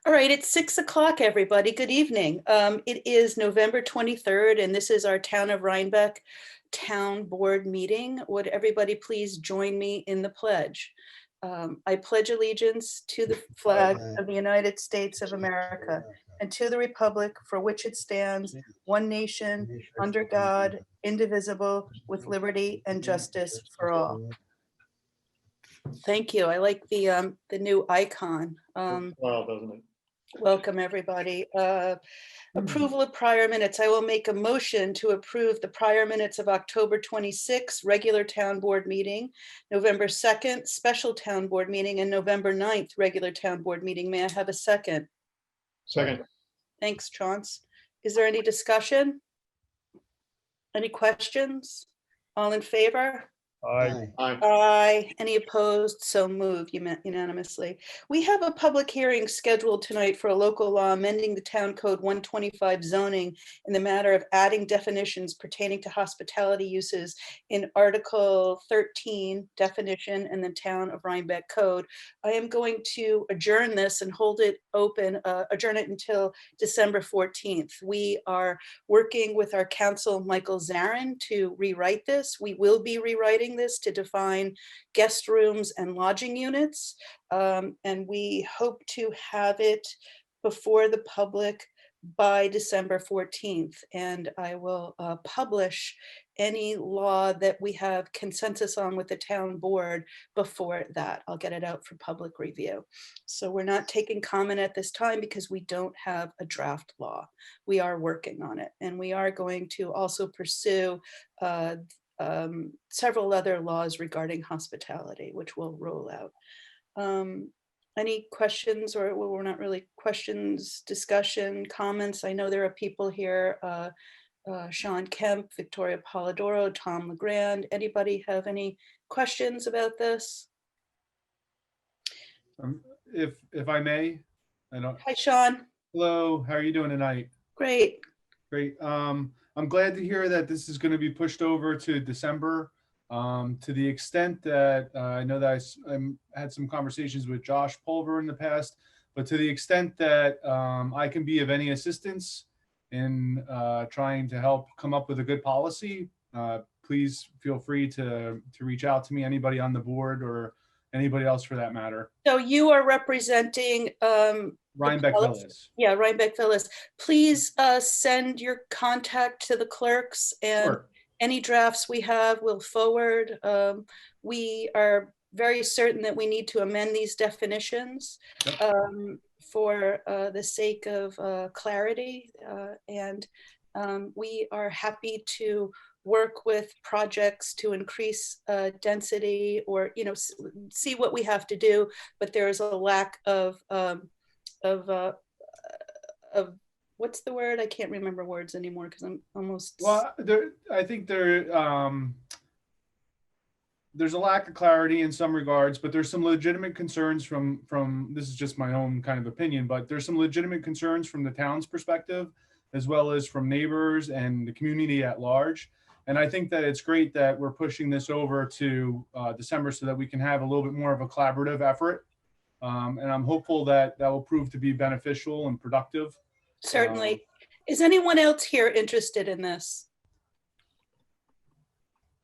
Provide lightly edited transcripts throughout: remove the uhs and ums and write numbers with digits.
All right, it's 6 o'clock, everybody. Good evening. It is November 23rd, and this is our Town of Rhinebeck Town Board meeting. Would everybody please join me in the pledge? I pledge allegiance to the flag of the United States of America and to the republic for which it stands, one nation, under God, indivisible, with liberty and justice for all. Thank you. I like the new icon. Wow, doesn't it? Welcome, everybody. Approval of prior minutes. I will make a motion to approve the prior minutes of October 26th, regular town board meeting, November 2nd, special town board meeting, and November 9th, regular town board meeting. May I have a second? Second. Thanks, Chauncey. Is there any discussion? Any questions? All in favor? Aye. Aye. Aye. Any opposed? So moved unanimously. We have a public hearing scheduled tonight for a local law amending the Town Code 125 zoning in the matter of adding definitions pertaining to hospitality uses in Article 13 definition in the Town of Rhinebeck Code. I am going to adjourn this and hold it open, adjourn it until December 14th. We are working with our counsel, Michael Zarin, to rewrite this. We will be rewriting this to define guest rooms and lodging units. And we hope to have it before the public by December 14th. And I will publish any law that we have consensus on with the town board before that. I'll get it out for public review. So we're not taking comment at this time because we don't have a draft law. We are working on it, and we are going to also pursue several other laws regarding hospitality, which we'll roll out. Any questions, or well, we're not really questions, discussion, comments? I know there are people here, Sean Kemp, Victoria Polidoro, Tom LeGrand. Anybody have any questions about this? If I may, I don't. Hi, Sean. Hello, how are you doing tonight? Great. Great. I'm glad to hear that this is going to be pushed over to December. To the extent that I know that I had some conversations with Josh Pulver in the past, but to the extent that I can be of any assistance in trying to help come up with a good policy, please feel free to reach out to me, anybody on the board or anybody else for that matter. So you are representing Rhinebeck Villas. Yeah, Rhinebeck Villas. Please send your contact to the clerks, and Sure. Any drafts we have will forward. We are very certain that we need to amend these definitions for the sake of clarity, and we are happy to work with projects to increase density, or see what we have to do. But there is a lack of what's the word? I can't remember words anymore because I'm almost. Well, I think there's a lack of clarity in some regards, but there's some legitimate concerns from this is just my own kind of opinion, but there's some legitimate concerns from the town's perspective, as well as from neighbors and the community at large. And I think that it's great that we're pushing this over to December so that we can have a little bit more of a collaborative effort. And I'm hopeful that that will prove to be beneficial and productive. Certainly. Is anyone else here interested in this?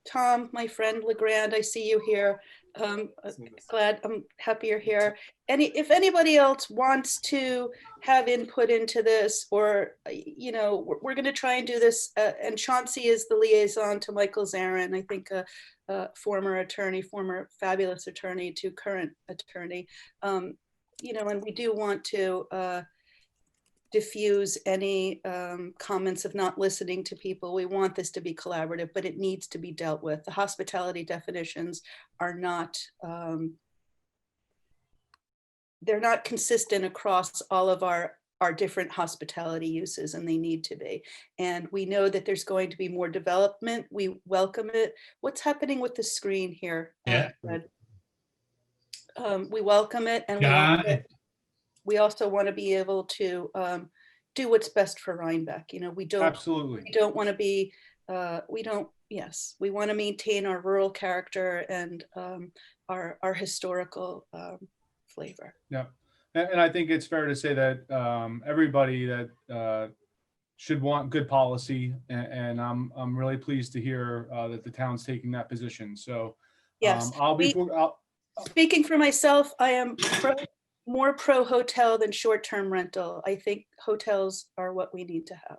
Tom, my friend LeGrand, I see you here. I'm happy you're here. If anybody else wants to have input into this, or we're going to try and do this. And Chauncey is the liaison to Michael Zarin, I think a former attorney, former fabulous attorney to current attorney. And we do want to diffuse any comments of not listening to people. We want this to be collaborative, but it needs to be dealt with. The hospitality definitions are not, they're not consistent across all of our different hospitality uses, and they need to be. And we know that there's going to be more development. We welcome it. What's happening with the screen here? Yeah. We welcome it, and we also want to be able to do what's best for Rhinebeck. We don't. Absolutely. We don't want to be. Yes, we want to maintain our rural character and our historical flavor. Yeah. And I think it's fair to say that everybody that should want good policy, and I'm really pleased to hear that the town's taking that position. So Yes. I'll Speaking for myself, I am more pro hotel than short-term rental. I think hotels are what we need to have.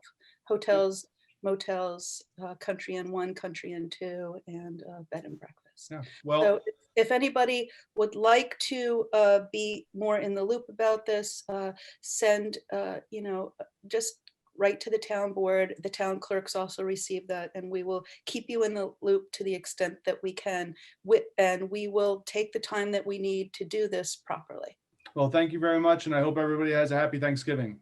Hotels, motels, country inn 1, country inn 2, and bed and breakfast. yeah, well, So if anybody would like to be more in the loop about this, send, just write to the town board. The town clerks also receive that, and we will keep you in the loop to the extent that we can. And we will take the time that we need to do this properly. well, thank you very much, and I hope everybody has a happy Thanksgiving.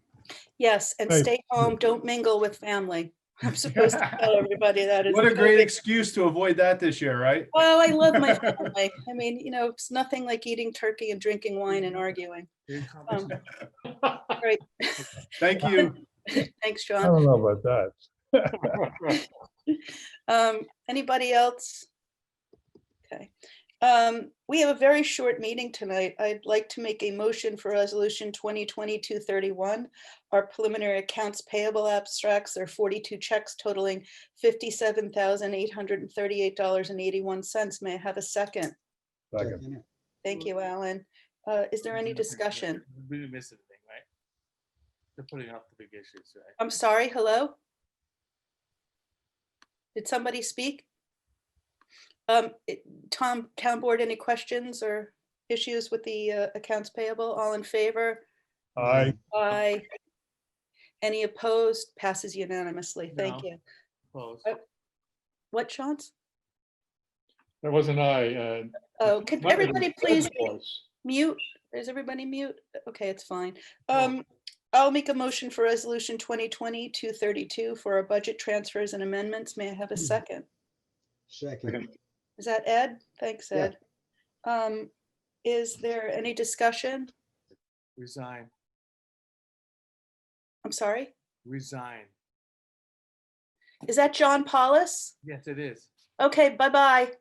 Yes, and Hey. stay home, don't mingle with family. I'm supposed to tell everybody that. What a great COVID. excuse to avoid that this year, right? Well, I love my family. I mean, it's nothing like eating turkey and drinking wine and arguing. Right. Thank you. Thanks, I John. don't know about that. Anybody else? Okay. We have a very short meeting tonight. I'd like to make a motion for resolution 2020-231. Our preliminary accounts payable abstracts are 42 checks totaling $57,838.81. May I have a second? Second. Thank you, Alan. Is there any discussion? We didn't miss anything, right? They're putting off the big issues, right? I'm sorry, hello? Did somebody speak? Tom, town board, any questions or issues with the accounts payable? All in favor? Aye. Aye. Any opposed? Passes unanimously. Thank No. you. Close. What, Chance? That wasn't I. Oh, could Might have been everybody please voice. mute? Is everybody mute? Okay, it's fine. I'll make a motion for resolution 2020-232 for our budget transfers and amendments. May I have a second? Second. Is that Ed? Thanks, Yeah. Ed. Is there any discussion? Resign, I'm sorry. resign. Is that John Paulus? Yes, it is. Okay, bye-bye.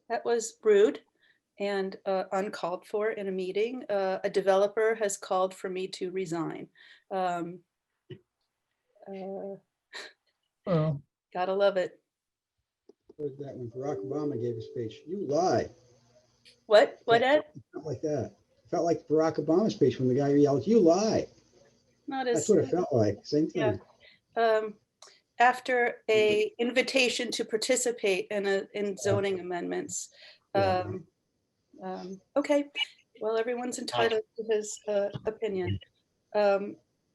That was rude and uncalled for in a meeting. A developer has called for me to resign. Well, Gotta love it. Heard that when Barack Obama gave a speech. You lie. What, Ed? Felt like that. Felt like Barack Obama's speech when the guy yelled, "You lie." Not as. That's what it felt like. Same Yeah. thing. After a invitation to participate in zoning amendments. Yeah. Okay, well, everyone's entitled to his opinion.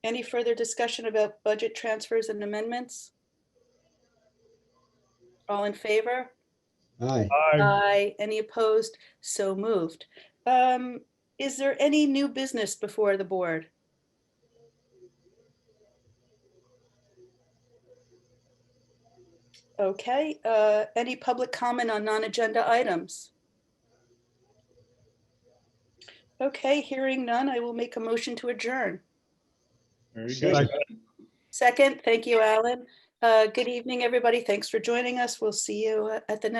Any further discussion about budget transfers and amendments? All in favor? Aye. aye. Aye. Any opposed? So moved. Is there any new business before the board? Okay, any public comment on non-agenda items? Okay, hearing none, I will make a motion to adjourn. Very Second. good. Second, thank you, Alan. Good evening, everybody. Thanks for joining us. We'll see you at the next